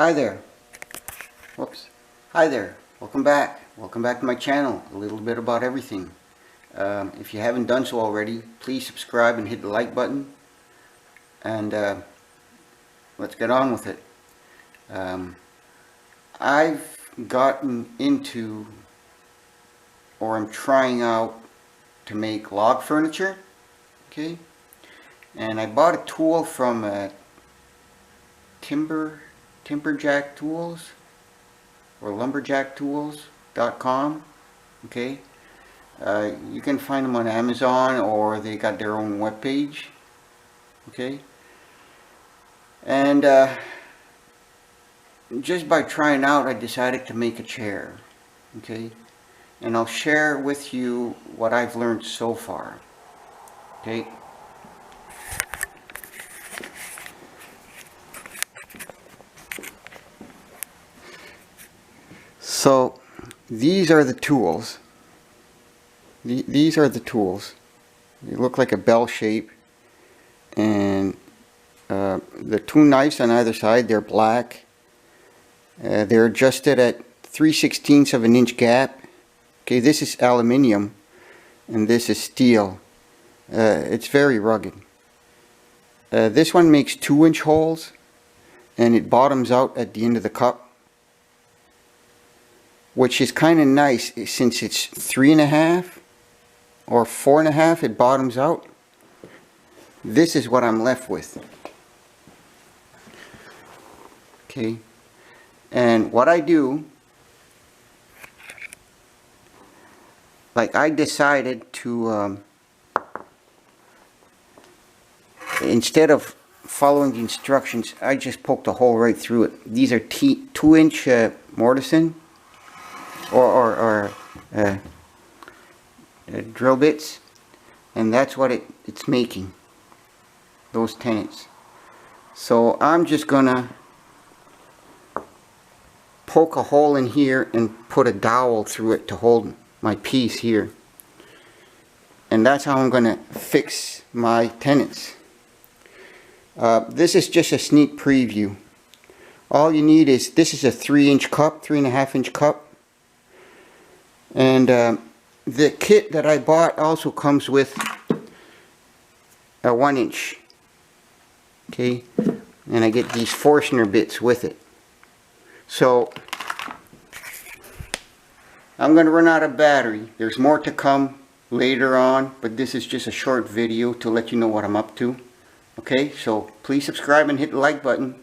Hi there. Whoops. Hi there. Welcome back. Welcome back to my channel. A little bit about everything. If you haven't done so already, please subscribe and hit the like button. And let's get on with it. I've gotten into, or I'm trying out, to make log furniture. Okay. And I bought a tool from Timberjack Tools or lumberjacktools.com. Okay, you can find them on Amazon, or they got their own webpage. Okay, and just by trying out, I decided to make a chair. Okay, and I'll share with you what I've learned so far. Okay. So these are the tools. These are the tools. They look like a bell shape, and the two knives on either side, they're black. They're adjusted at 3/16 of an inch gap. Okay, this is aluminium and this is steel. It's very rugged. This one makes 2-inch holes, and it bottoms out at the end of the cup, which is kind of nice since it's 3.5 or 4.5. It bottoms out. This is what I'm left with. Okay, and what I do, like, I decided to instead of following the instructions, I just poked a hole right through it. These are 2-inch mortise or drill bits, and that's what it's making, those tenons. So I'm just gonna poke a hole in here and put a dowel through it to hold my piece here, and that's how I'm gonna fix my tenons. This is just a sneak preview. All you need is, this is a 3-inch cup, 3.5-inch cup. And the kit that I bought also comes with a 1-inch. Okay, and I get these Forstner bits with it. So I'm going to run out of battery. There's more to come later on, but this is just a short video to let you know what I'm up to. Okay, so please subscribe and hit the like button.